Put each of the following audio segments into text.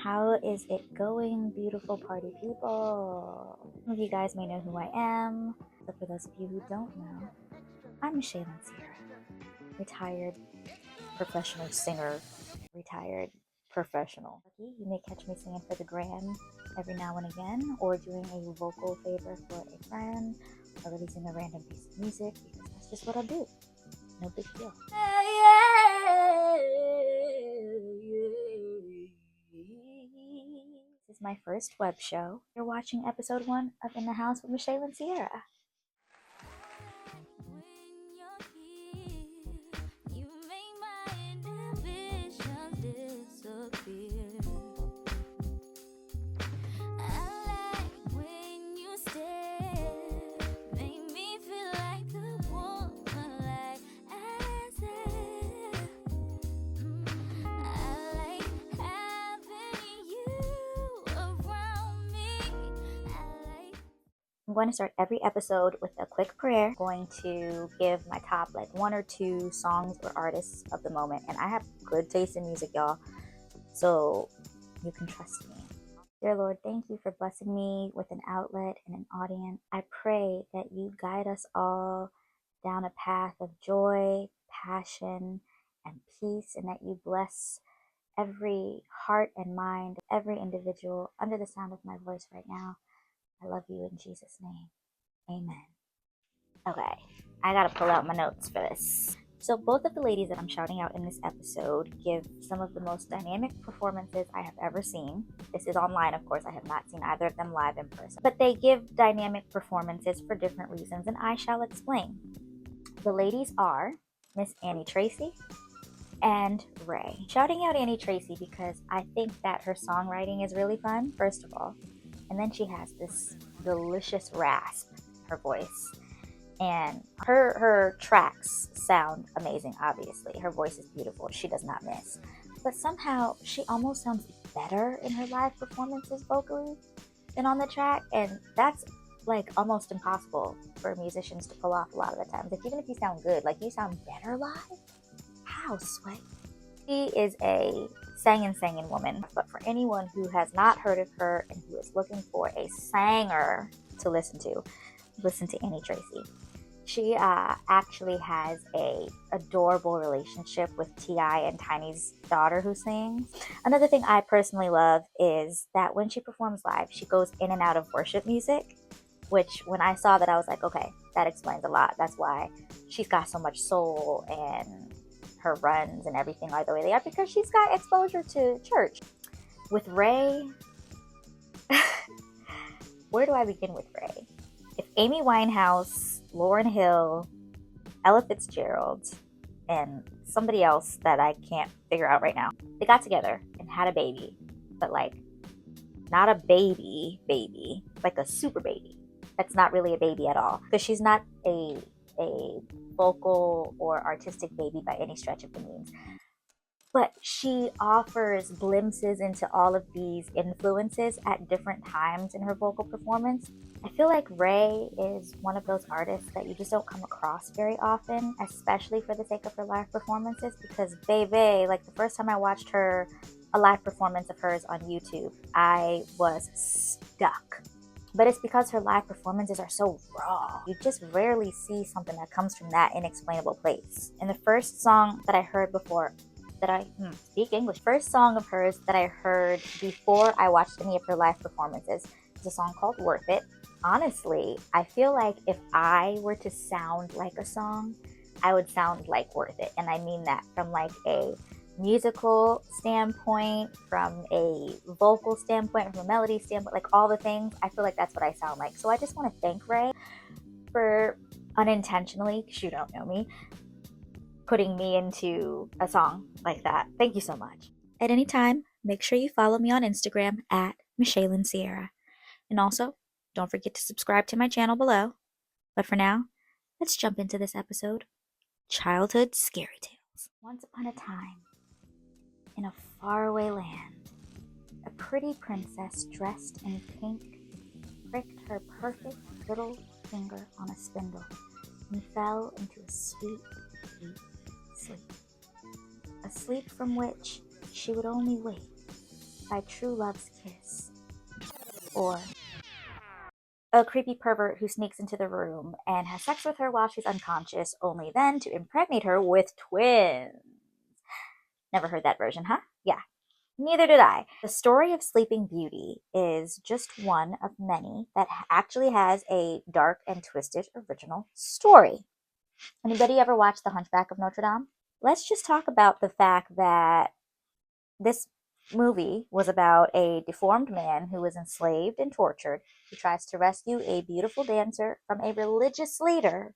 How is it going, beautiful party people? Some of you guys may know who I am, but for those of you who don't know, I'm Michelyn Cierra, retired professional singer, retired professional. You may catch me singing for the gram every now and again, or doing a vocal favor for a friend, or releasing a random piece of music, because that's just what I do. No big deal. This is my first web show. You're watching episode 1 of In the House with Michelyn Cierra. I'm going to start every episode with a quick prayer. I'm going to give my top 1 or 2 songs or artists of the moment. And I have good taste in music, y'all. So you can trust me. Dear Lord, thank you for blessing me with an outlet and an audience. I pray that you guide us all down a path of joy, passion, and peace, and that you bless every heart and mind, every individual under the sound of my voice right now. I love you in Jesus' name. Amen. Okay, I gotta pull out my notes for this. So both of the ladies that I'm shouting out in this episode give some of the most dynamic performances I have ever seen. This is online, of course. I have not seen either of them live in person. But they give dynamic performances for different reasons, and I shall explain. The ladies are Miss Annie Tracy and Ray. Shouting out Annie Tracy because I think that her songwriting is really fun, first of all. And then she has this delicious rasp, her voice. And her tracks sound amazing, obviously. Her voice is beautiful. She does not miss. But somehow, she almost sounds better in her live performances vocally than on the track. And that's almost impossible for musicians to pull off a lot of the times. Even if you sound good, you sound better live? How, Sway? She is a singing woman, but for anyone who has not heard of her and who is looking for a sanger to listen to Annie Tracy. She actually has a adorable relationship with T.I. and Tiny's daughter who sings. Another thing I personally love is that when she performs live, she goes in and out of worship music, which when I saw that, I was like, okay, that explains a lot. That's why she's got so much soul and her runs and everything are the way they are, because she's got exposure to church. With Ray, where do I begin with Ray? If Amy Winehouse, Lauryn Hill, Ella Fitzgerald, and somebody else that I can't figure out right now, they got together and had a baby, but not a baby, like a super baby. That's not really a baby at all, because she's not a vocal or artistic baby by any stretch of the means. But she offers glimpses into all of these influences at different times in her vocal performance. I feel like Ray is one of those artists that you just don't come across very often, especially for the sake of her live performances, because baby, the first time I watched a live performance of hers on YouTube, I was stuck. But it's because her live performances are so raw. You just rarely see something that comes from that inexplainable place. And the first song that I heard before First song of hers that I heard before I watched any of her live performances is a song called Worth It. Honestly, I feel like if I were to sound like a song, I would sound like Worth It. And I mean that from a musical standpoint, from a vocal standpoint, from a melody standpoint, all the things. I feel like that's what I sound like. So I just want to thank Ray for unintentionally, because you don't know me, putting me into a song like that. Thank you so much. At any time, make sure you follow me on Instagram at Michelyn Cierra. And also, don't forget to subscribe to my channel below. But for now, let's jump into this episode. Childhood Scary Tales. Once upon a time, in a faraway land, a pretty princess dressed in pink pricked her perfect little finger on a spindle and fell into a sweet, deep sleep. A sleep from which she would only wake by true love's kiss. Or a creepy pervert who sneaks into the room and has sex with her while she's unconscious, only then to impregnate her with twins. Never heard that version, huh? Yeah, neither did I. The story of Sleeping Beauty is just one of many that actually has a dark and twisted original story. Anybody ever watched The Hunchback of Notre Dame? Let's just talk about the fact that this movie was about a deformed man who was enslaved and tortured, who tries to rescue a beautiful dancer from a religious leader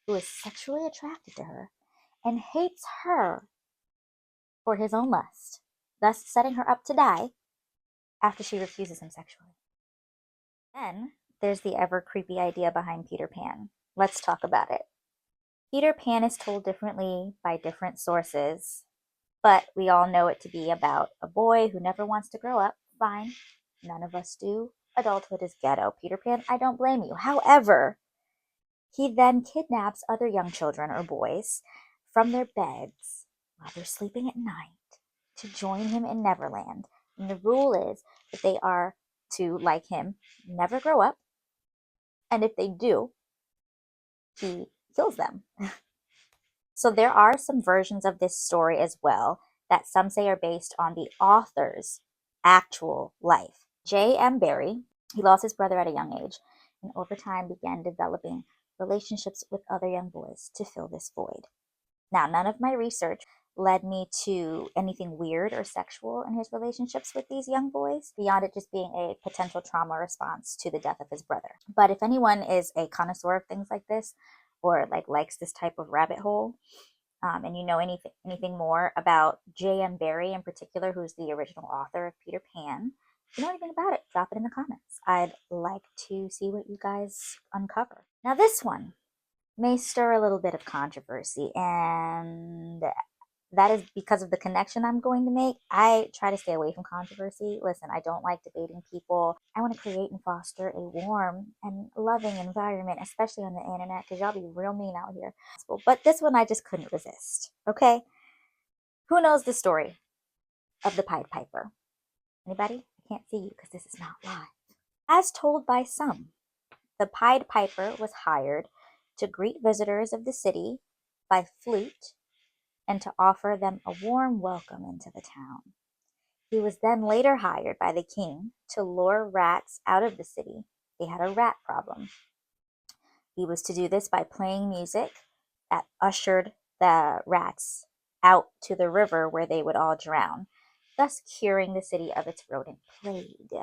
who is sexually attracted to her and hates her for his own lust, thus setting her up to die after she refuses him sexually. Then there's the ever creepy idea behind Peter Pan. Let's talk about it. Peter Pan is told differently by different sources, but we all know it to be about a boy who never wants to grow up. Fine, none of us do. Adulthood is ghetto. Peter Pan, I don't blame you. However, he then kidnaps other young children or boys from their beds while they're sleeping at night to join him in Neverland. And the rule is that they are to, like him, never grow up. And if they do, he kills them. So there are some versions of this story as well that some say are based on the author's actual life. J.M. Barrie, he lost his brother at a young age and over time began developing relationships with other young boys to fill this void. Now, none of my research led me to anything weird or sexual in his relationships with these young boys, beyond it just being a potential trauma response to the death of his brother. But if anyone is a connoisseur of things like this, or likes this type of rabbit hole, and you know anything more about J.M. Barrie in particular, who's the original author of Peter Pan, if you know anything about it, drop it in the comments. I'd like to see what you guys uncover. Now, this one may stir a little bit of controversy, and that is because of the connection I'm going to make. I try to stay away from controversy. Listen, I don't like debating people. I want to create and foster a warm and loving environment, especially on the internet, because y'all be real mean out here. But this one I just couldn't resist, okay? Who knows the story of the Pied Piper? Anybody? I can't see you because this is not live. As told by some, the Pied Piper was hired to greet visitors of the city by flute and to offer them a warm welcome into the town. He was then later hired by the king to lure rats out of the city. They had a rat problem. He was to do this by playing music that ushered the rats out to the river where they would all drown, thus curing the city of its rodent plague.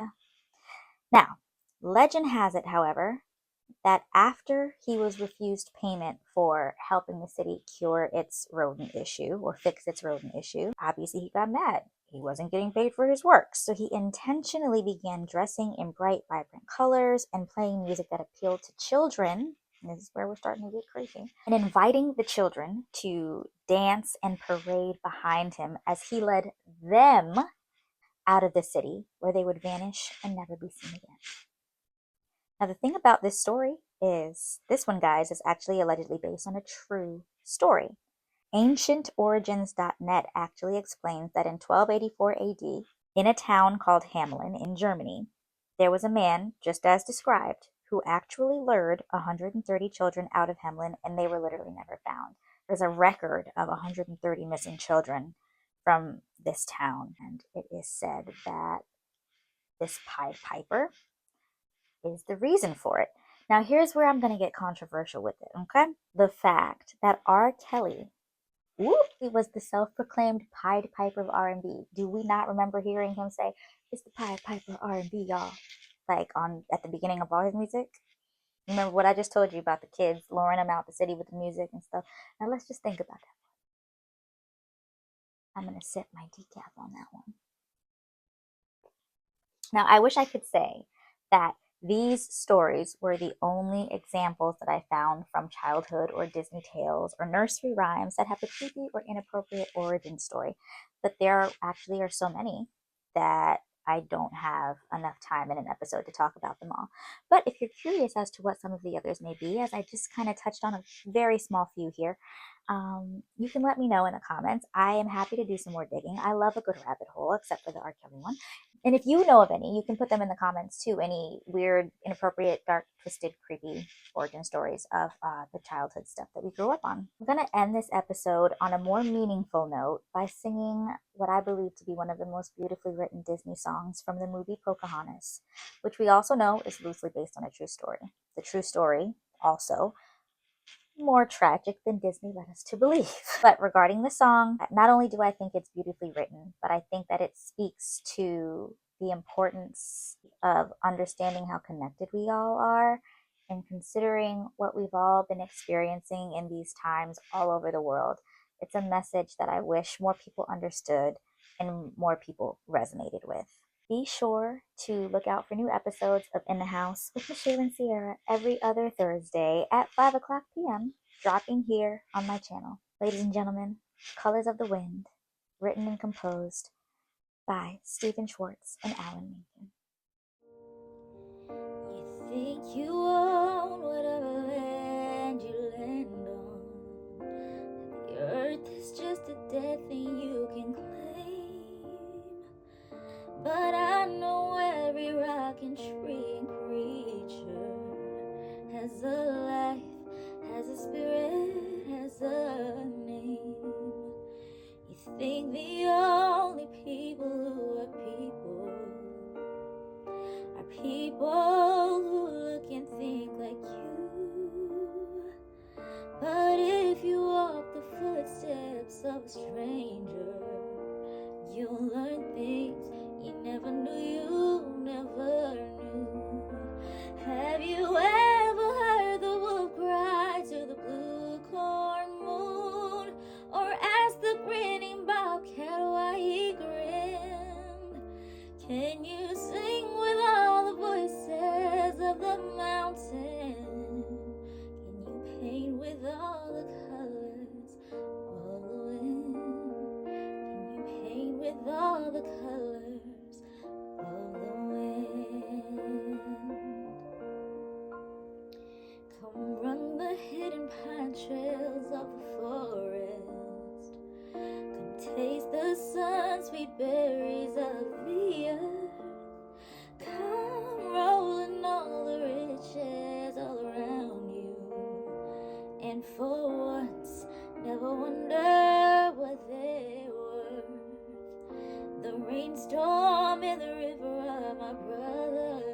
Now, legend has it, however, that after he was refused payment for helping the city cure its rodent issue or fix its rodent issue, obviously he got mad. He wasn't getting paid for his work, so he intentionally began dressing in bright, vibrant colors and playing music that appealed to children. And this is where we're starting to get creepy. And inviting the children to dance and parade behind him as he led them out of the city, where they would vanish and never be seen again. Now, the thing about this story is, this one, guys, is actually allegedly based on a true story. AncientOrigins.net actually explains that in 1284 AD, in a town called Hamelin in Germany, there was a man, just as described, who actually lured 130 children out of Hamelin, and they were literally never found. There's a record of 130 missing children from this town, and it is said that this Pied Piper is the reason for it. Now, here's where I'm going to get controversial with it, okay? The fact that R. Kelly was the self-proclaimed Pied Piper of R&B. Do we not remember hearing him say, "It's the Pied Piper of R&B, y'all"? At the beginning of all his music? Remember what I just told you about the kids luring him out the city with the music and stuff? Now, let's just think about that. I'm going to sip my decaf on that one. Now, I wish I could say that these stories were the only examples that I found from childhood or Disney tales or nursery rhymes that have a creepy or inappropriate origin story. But there actually are so many that I don't have enough time in an episode to talk about them all. But if you're curious as to what some of the others may be, as I just kind of touched on a very small few here, you can let me know in the comments. I am happy to do some more digging. I love a good rabbit hole, except for the R. Kelly one. And if you know of any, you can put them in the comments too. Any weird, inappropriate, dark, twisted, creepy origin stories of the childhood stuff that we grew up on. I'm going to end this episode on a more meaningful note by singing what I believe to be one of the most beautifully written Disney songs from the movie Pocahontas, which we also know is loosely based on a true story. The true story, also, more tragic than Disney led us to believe. But regarding the song, not only do I think it's beautifully written, but I think that it speaks to the importance of understanding how connected we all are and considering what we've all been experiencing in these times all over the world. It's a message that I wish more people understood and more people resonated with. Be sure to look out for new episodes of In the House with Michelyn Cierra every other Thursday at 5 o'clock p.m., dropping here on my channel. Ladies and gentlemen, Colors of the Wind, written and composed by Stephen Schwartz and Alan Menken. You think you own whatever land you land on. The earth is just a dead thing you can claim. But I know every rock and tree and creature has a life, has a spirit, has a name. You think the only people who are people are people who look and think like you. But if you walk the footsteps of a stranger, you'll learn things you never knew you never knew. Have you ever heard the wolf cry to the blue corn moon, or asked the grinning bobcat why he grinned? Can you sing with all the voices of the mountain? Can you paint with all the colors of the wind? Can you paint with all the colors of the wind? Come run the hidden pine trails of the forest. Come taste the sun-sweet berries of the earth. Come rolling all the riches all around you, and for once never wonder what they're worth. The rainstorm in the river are my brothers.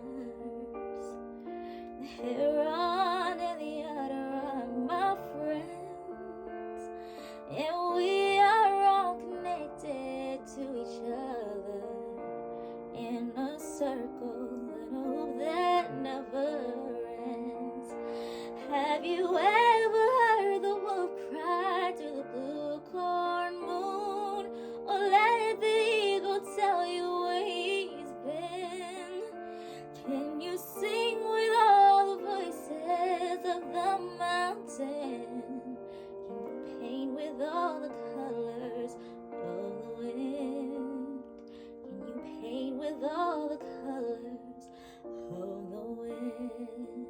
The heron and the otter are my friends, and we are all connected to each other in a circle and a hope that never ends. Have you ever heard the wolf cry to the blue corn moon, or let the eagle tell you where he's been? Can you sing with all the voices of the mountain? Can you paint with all the colors of the wind? Can you paint with all the colors of the wind?